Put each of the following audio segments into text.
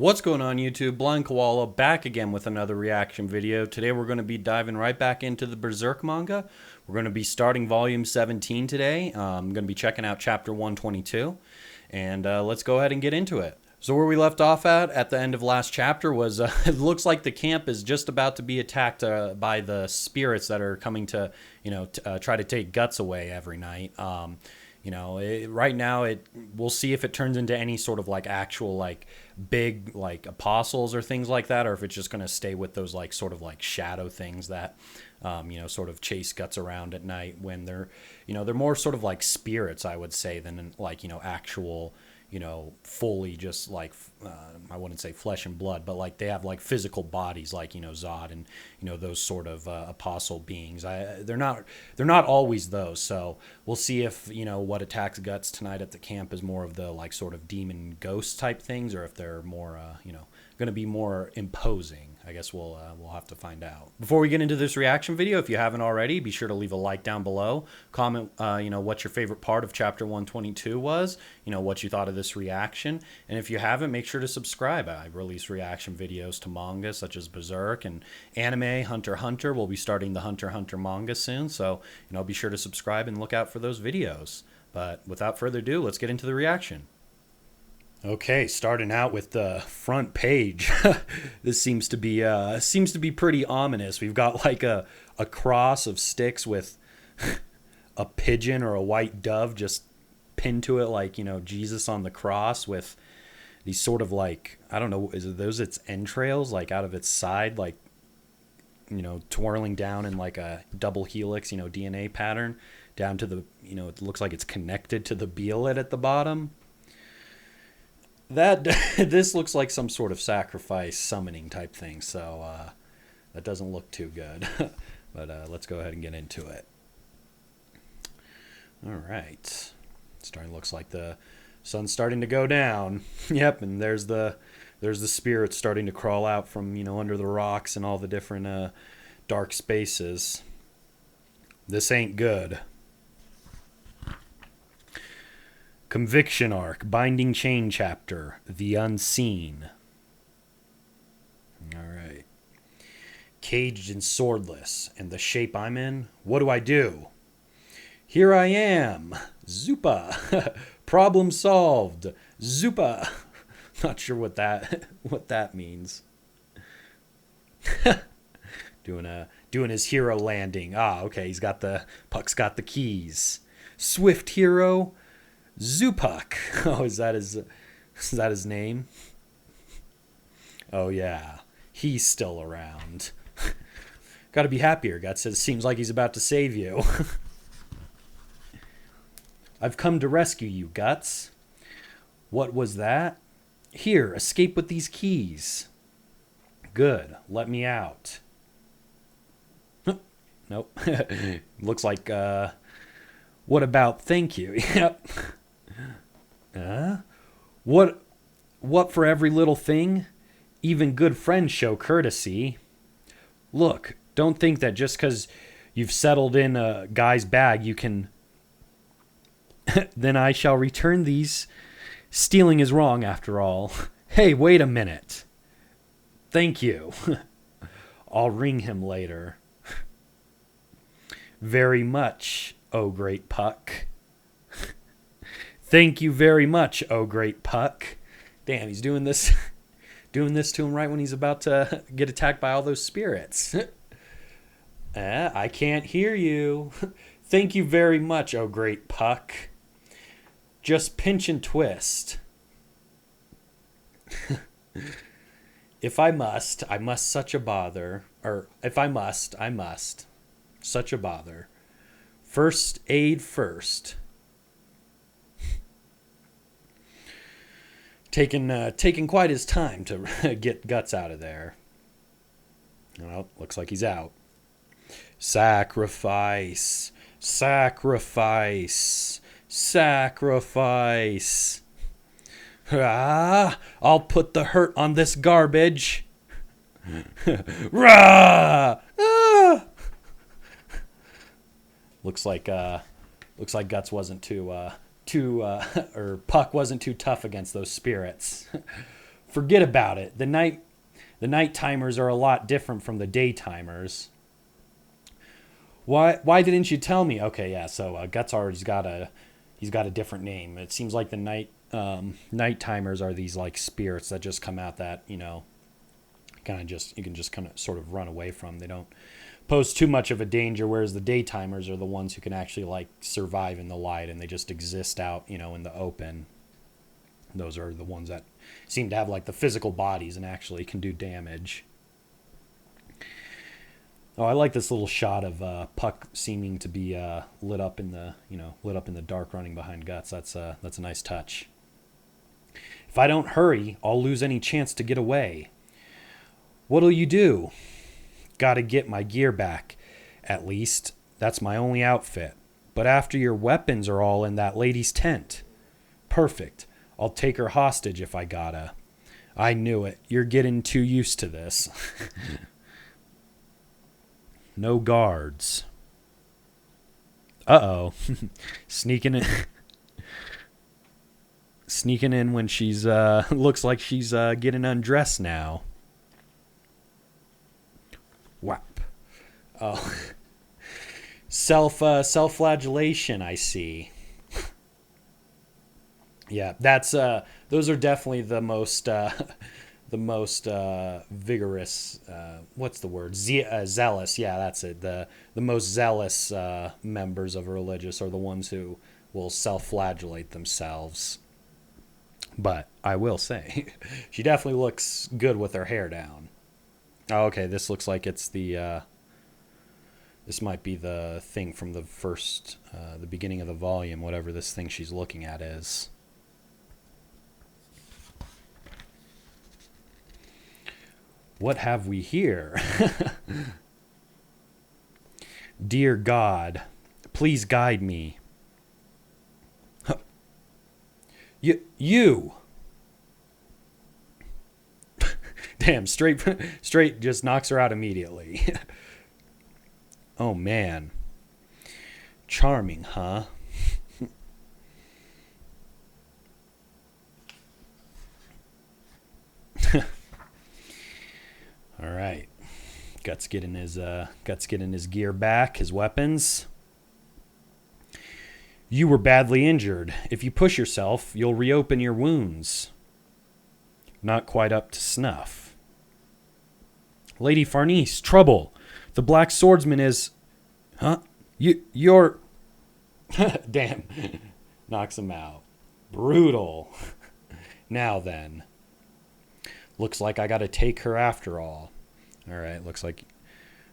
What's going on YouTube? Blind Koala back again with another reaction video. Today we're going to be diving right back into the Berserk manga. We're going to be starting volume 17 today. I'm going to be checking out chapter 122. And let's go ahead and get into it. So where we left off at the end of last chapter was, it looks like the camp is just about to be attacked by the spirits that are coming to, try to take guts away every night. Right now we'll see if it turns into any sort of like actual like big like apostles or things like that, or if it's just going to stay with those like sort of like shadow things that sort of chase guts around at night when they're more sort of like spirits, I would say, than like actual fully just like I wouldn't say flesh and blood, but like they have like physical bodies, like Zod and those sort of apostle beings. They're not always those. So we'll see if what attacks guts tonight at the camp is more of the like sort of demon ghost type things, or if they're more going to be more imposing. I guess we'll have to find out. Before we get into this reaction video, if you haven't already, be sure to leave a like down below. Comment, what your favorite part of chapter 122 was. What you thought of this reaction. And if you haven't, make sure to subscribe. I release reaction videos to manga such as Berserk and anime, Hunter x Hunter. We'll be starting the Hunter x Hunter manga soon. So, be sure to subscribe and look out for those videos. But without further ado, let's get into the reaction. Okay, starting out with the front page. This seems to be pretty ominous. We've got like a cross of sticks with a pigeon or a white dove just pinned to it, like Jesus on the cross, with these sort of like, I don't know, is it those its entrails like out of its side, like twirling down in like a double helix DNA pattern down to the it looks like it's connected to the beelet at the bottom. This looks like some sort of sacrifice summoning type thing, so that doesn't look too good. But let's go ahead and get into it. All right, looks like the sun's starting to go down. Yep, and there's the spirits starting to crawl out from under the rocks and all the different dark spaces. This ain't good. Conviction Arc, Binding Chain Chapter, The Unseen. Alright. Caged and swordless, and the shape I'm in, what do I do? Here I am! Zupa! Problem solved! Zupa! Not sure what that means. Doing his hero landing. Ah, okay, Puck's got the keys. Swift hero, Zupak. Oh, is that his name? Oh yeah, he's still around. Gotta be happier, Guts. It seems like he's about to save you. I've come to rescue you, Guts. What was that? Here, escape with these keys. Good, let me out. Nope. Looks like, what about thank you? Yep. What for every little thing? Even good friends show courtesy. Look, don't think that just because you've settled in a guy's bag you can... Then I shall return these. Stealing is wrong after all. Hey, wait a minute. Thank you. I'll ring him later. Very much, oh great Puck. Thank you very much, oh great Puck. Damn, he's doing this to him right when he's about to get attacked by all those spirits. I can't hear you. Thank you very much, oh great Puck. Just pinch and twist. If I must such a bother. Or if I must. Such a bother. First aid first. Taking quite his time to get Guts out of there. Well, looks like he's out. Sacrifice. Sacrifice. Sacrifice. Ah, I'll put the hurt on this garbage. Rah! Ah! Looks like Guts wasn't or Puck wasn't too tough against those spirits. Forget about it. The night timers are a lot different from the day timers. Why didn't you tell me? Okay, yeah. So Gutsar's got a different name. It seems like the night timers are these like spirits that just come out that you can just kind of sort of run away from. They don't pose too much of a danger, whereas the day timers are the ones who can actually like survive in the light, and they just exist out in the open. Those are the ones that seem to have like the physical bodies and actually can do damage. Oh, I like this little shot of Puck seeming to be lit up in the dark, running behind Guts. That's a nice touch. If I don't hurry, I'll lose any chance to get away. What'll you do? Gotta get my gear back. At least, that's my only outfit. But after your weapons are all in that lady's tent. Perfect. I'll take her hostage if I gotta. I knew it. You're getting too used to this. No guards. Uh-oh. Sneaking in when she's looks like she's getting undressed now. Whap. Oh. Self-flagellation, I see. Yeah, that's those are definitely the most vigorous. What's the word? Zealous. Yeah, that's it. The most zealous members of a religious are the ones who will self-flagellate themselves. But I will say, she definitely looks good with her hair down. Oh, okay, this looks like it's the. This might be the thing from the the beginning of the volume, whatever this thing she's looking at is. What have we here? Dear God, please guide me. You. Damn, straight just knocks her out immediately. Oh, man. Charming, huh? All right. Guts getting his gear back, his weapons. You were badly injured. If you push yourself, you'll reopen your wounds. Not quite up to snuff. Lady Farnese, trouble. The Black Swordsman is... Huh? You're... Damn. Knocks him out. Brutal. Now then. Looks like I gotta take her after all. Alright, looks like...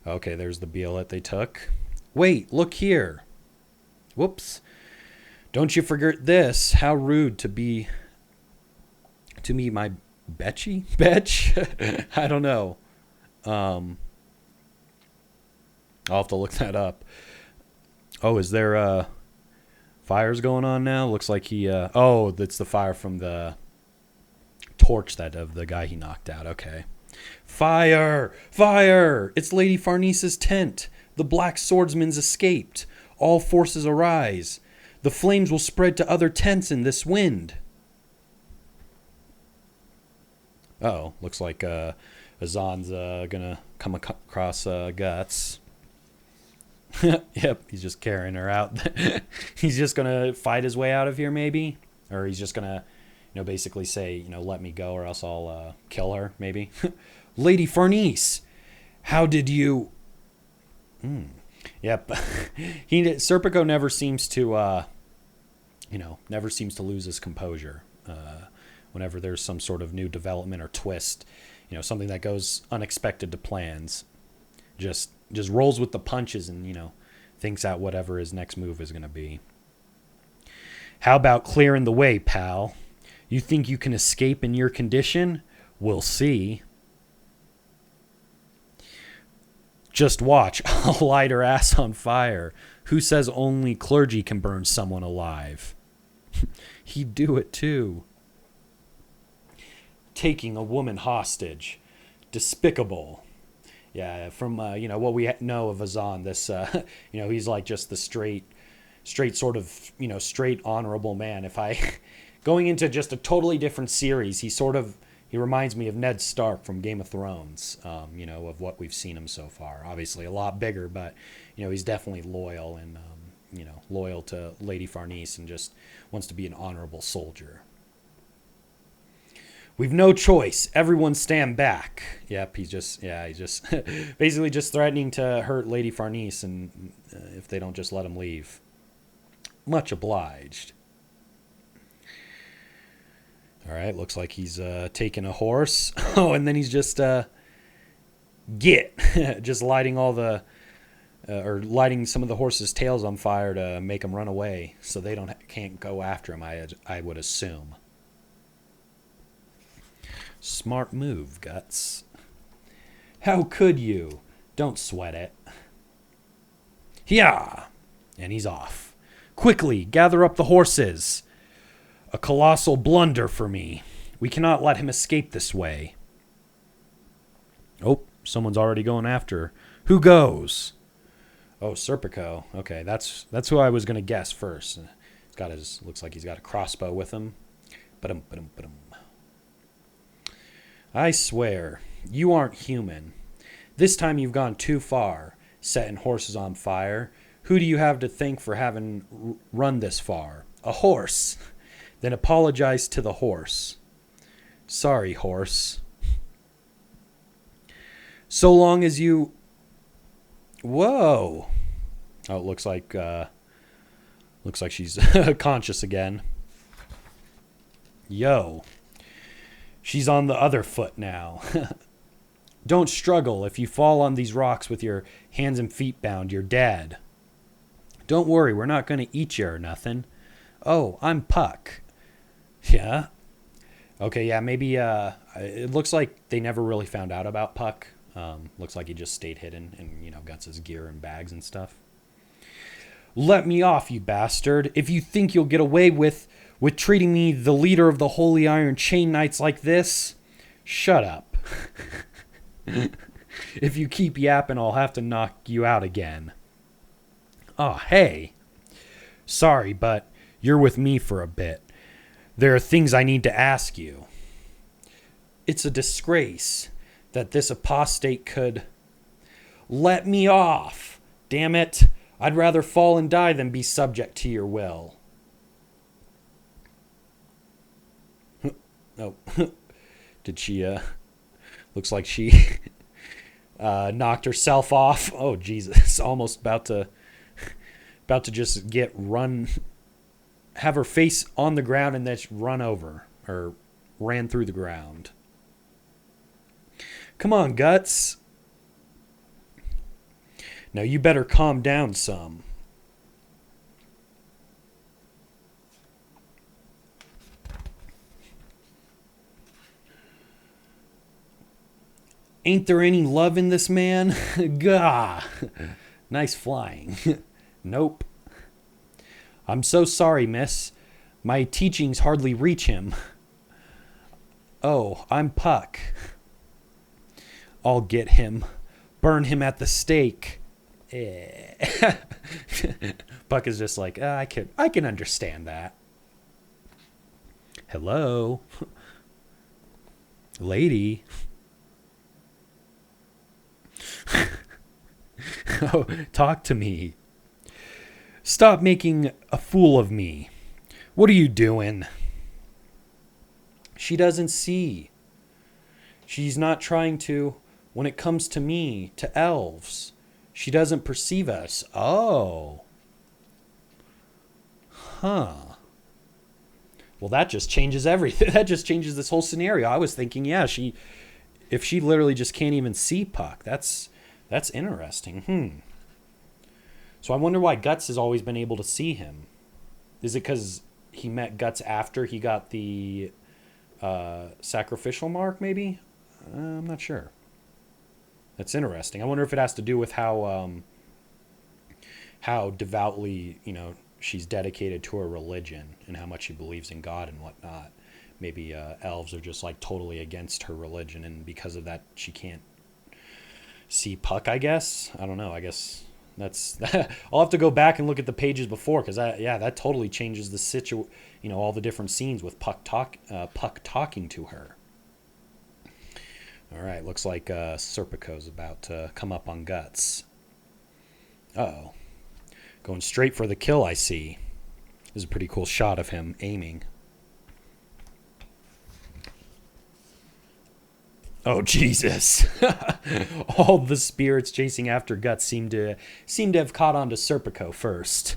Okay, there's the billet they took. Wait, look here. Whoops. Don't you forget this. How rude to be... To me, my... Betchy? Betch? I don't know. I'll have to look that up. Oh, is there fires going on now? Looks like he oh, that's the fire from the torch that of the guy he knocked out. Okay. Fire! Fire! It's Lady Farnese's tent. The Black Swordsman's escaped. All forces arise. The flames will spread to other tents in this wind. Uh-oh, looks like Azan's gonna come across Guts. Yep, he's just carrying her out. He's just gonna fight his way out of here, maybe, or he's just gonna, basically say, let me go, or else I'll kill her, maybe. Lady Farnese, how did you? Yep, Serpico never seems to, never seems to lose his composure. Whenever there's some sort of new development or twist, something that goes unexpected to plans, just rolls with the punches and, thinks out whatever his next move is going to be. How about clearing the way, pal? You think you can escape in your condition? We'll see. Just watch. I'll light her ass on fire. Who says only clergy can burn someone alive? He'd do it too. Taking a woman hostage. Despicable. Yeah, from what we know of Azan, this he's like just the straight sort of straight honorable man. If I going into just a totally different series, he He reminds me of Ned Stark from Game of Thrones, of what we've seen him so far. Obviously a lot bigger, but, he's definitely loyal and, loyal to Lady Farnese and just wants to be an honorable soldier. We've no choice. Everyone stand back. Yep, he's just basically just threatening to hurt Lady Farnese and if they don't just let him leave. Much obliged. All right, looks like he's taking a horse. Oh, and then he's just just lighting all the lighting some of the horses' tails on fire to make them run away, so they can't go after him. I would assume. Smart move, Guts. How could you? Don't sweat it. Yeah, and he's off. Quickly, gather up the horses. A colossal blunder for me. We cannot let him escape this way. Oh, someone's already going after her. Who goes? Oh, Serpico. Okay, that's who I was going to guess first. Looks like he's got a crossbow with him. Ba-dum. I swear, you aren't human. This time you've gone too far, setting horses on fire. Who do you have to thank for having run this far? A horse. Then apologize to the horse. Sorry, horse. So long as you... Whoa. Oh, it looks like she's conscious again. Yo. She's on the other foot now. Don't struggle. If you fall on these rocks with your hands and feet bound, you're dead. Don't worry, we're not going to eat you or nothing. Oh, I'm Puck. Yeah? Okay, yeah, maybe it looks like they never really found out about Puck. Looks like he just stayed hidden and, got his gear and bags and stuff. Let me off, you bastard. If you think you'll get away with treating me, the leader of the Holy Iron Chain Knights, like this, shut up. If you keep yapping, I'll have to knock you out again. Oh, hey. Sorry, but you're with me for a bit. There are things I need to ask you. It's a disgrace that this apostate could... Let me off! Damn it! I'd rather fall and die than be subject to your will. Oh. Did she, looks like she knocked herself off. Oh, Jesus. Almost about to just have her face on the ground and then run over, or ran through the ground. Come on, Guts. Now you better calm down some. Ain't there any love in this man? Gah! Nice flying. Nope. I'm so sorry, miss. My teachings hardly reach him. Oh, I'm Puck. I'll get him. Burn him at the stake. Puck is just like, I can understand that. Hello? Lady? Oh, talk to me. Stop making a fool of me. What are you doing? She doesn't see. She's not trying to. When it comes to me, to elves, she doesn't perceive us. Oh. Huh. Well, that just changes everything. That just changes this whole scenario. I was thinking, yeah, if she literally just can't even see Puck, that's interesting. So I wonder why Guts has always been able to see him. Is it because he met Guts after he got the sacrificial mark, maybe? I'm not sure. That's interesting. I wonder if it has to do with how devoutly, she's dedicated to her religion and how much she believes in God and whatnot. Maybe elves are just like totally against her religion, and because of that, she can't see Puck, I guess. I don't know. I guess that's... I'll have to go back and look at the pages before, because that totally changes the all the different scenes with Puck talking to her. All right, looks like Serpico's about to come up on Guts. Uh-oh. Going straight for the kill, I see. This is a pretty cool shot of him aiming. Oh, Jesus. All the spirits chasing after Guts seem to have caught on to Serpico first.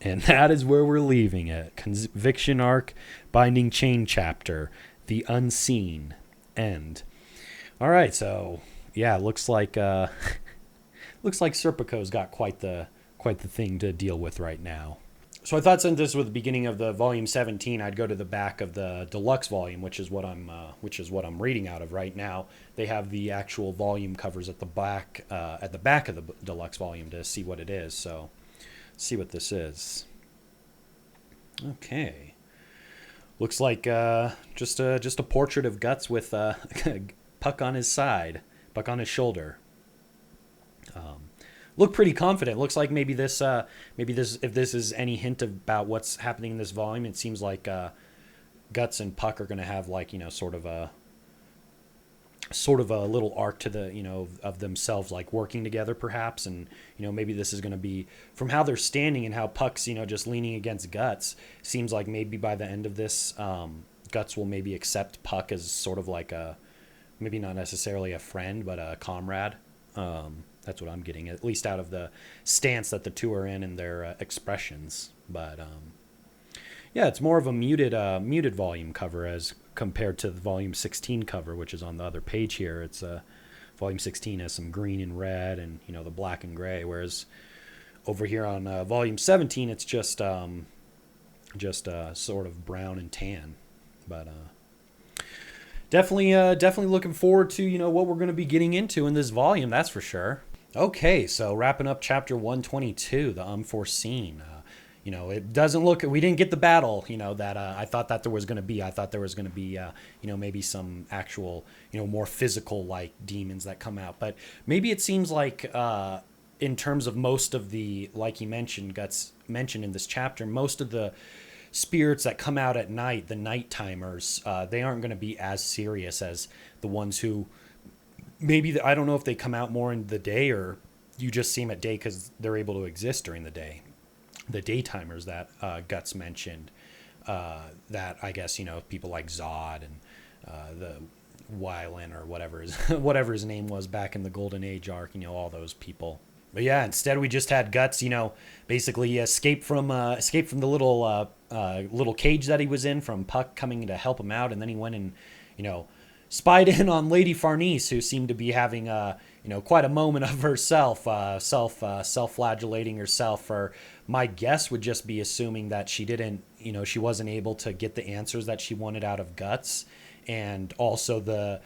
And that is where we're leaving it. Conviction Arc, Binding Chain Chapter, The Unseen, End. All right, so yeah, looks like Serpico's got quite the thing to deal with right now. So I thought since this was the beginning of the volume 17, I'd go to the back of the deluxe volume, which is what I'm reading out of right now. They have the actual volume covers at the back of the deluxe volume to see what it is. So, let's see what this is. Okay, looks like just a portrait of Guts with Puck on his side, Puck on his shoulder. Look pretty confident. Looks like maybe this if this is any hint about what's happening in this volume, it seems like Guts and Puck are going to have like, sort of a little arc to the, of themselves like working together perhaps, and maybe this is going to be, from how they're standing and how Puck's just leaning against Guts, seems like maybe by the end of this Guts will maybe accept Puck as sort of like a, maybe not necessarily a friend but a comrade. That's what I'm getting, at least out of the stance that the two are in and their expressions. But yeah, it's more of a muted volume cover as compared to the volume 16 cover, which is on the other page here. It's volume 16 has some green and red and the black and gray, whereas over here on volume 17 it's just sort of brown and tan. But definitely looking forward to what we're going to be getting into in this volume, that's for sure. Okay, so wrapping up chapter 122, the unforeseen. It doesn't look, we didn't get the battle that I thought that there was going to be. I thought there was going to be maybe some actual more physical like demons that come out, but maybe it seems like in terms of most of the, like he mentioned, Guts mentioned in this chapter, most of the spirits that come out at night, the night timers, they aren't going to be as serious as the ones who maybe, I don't know if they come out more in the day or you just see them at day because they're able to exist during the day. The daytimers that Guts mentioned, that I guess people like Zod and the Wylan or whatever his name was back in the Golden Age arc, all those people. But yeah, instead we just had Guts, basically escape from the little cage that he was in from Puck coming to help him out, and then he went and spied in on Lady Farnese, who seemed to be having quite a moment of herself, self-flagellating herself. Or my guess would just be assuming that she didn't, she wasn't able to get the answers that she wanted out of Guts, and also the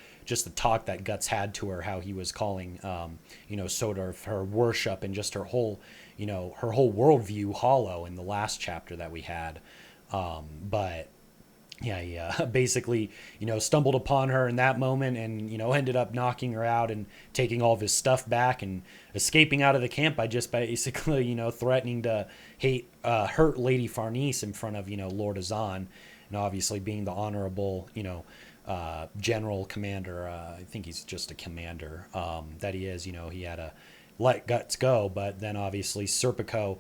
talk that Guts had to her, how he was calling, sort of her worship and just her whole worldview hollow in the last chapter that we had. But yeah, he basically, stumbled upon her in that moment and, ended up knocking her out and taking all of his stuff back and escaping out of the camp by just basically, threatening to hurt Lady Farnese in front of, Lord Azan, and obviously being the honorable, general commander, I think he's just a commander, that he is, he had to let Guts go. But then obviously Serpico,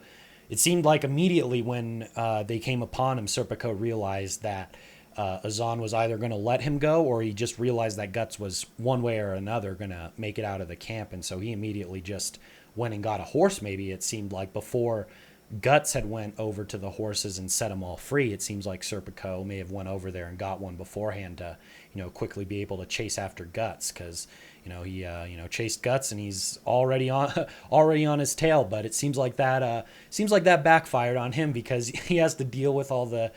it seemed like immediately when they came upon him, Serpico realized that Azan was either going to let him go, or he just realized that Guts was one way or another going to make it out of the camp. And so he immediately just went and got a horse. Maybe it seemed like before Guts had went over to the horses and set them all free, it seems like Serpico may have went over there and got one beforehand to, quickly be able to chase after Guts, because he chased Guts and he's already on his tail. But it seems like that backfired on him, because he has to deal with all the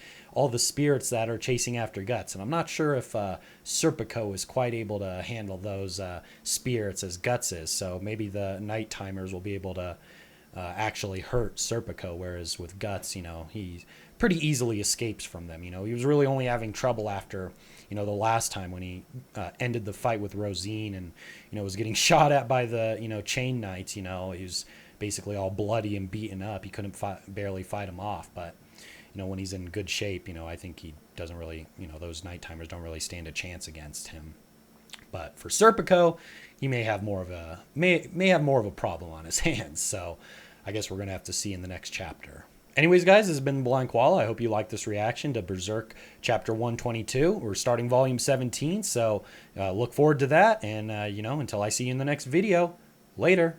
spirits that are chasing after Guts, and I'm not sure if Serpico is quite able to handle those spirits as Guts is. So maybe the night timers will be able to actually hurt Serpico, whereas with Guts, he pretty easily escapes from them. He was really only having trouble after the last time when he ended the fight with Rosine and was getting shot at by the chain knights. He was basically all bloody and beaten up. He couldn't barely fight him off. But when he's in good shape, I think he doesn't really, those night timers don't really stand a chance against him. But for Serpico, he may have more of a problem on his hands. So I guess we're gonna have to see in the next chapter. Anyways, guys, this has been Blind Koala. I hope you liked this reaction to Berserk Chapter 122. We're starting Volume 17, so look forward to that. And, until I see you in the next video, later.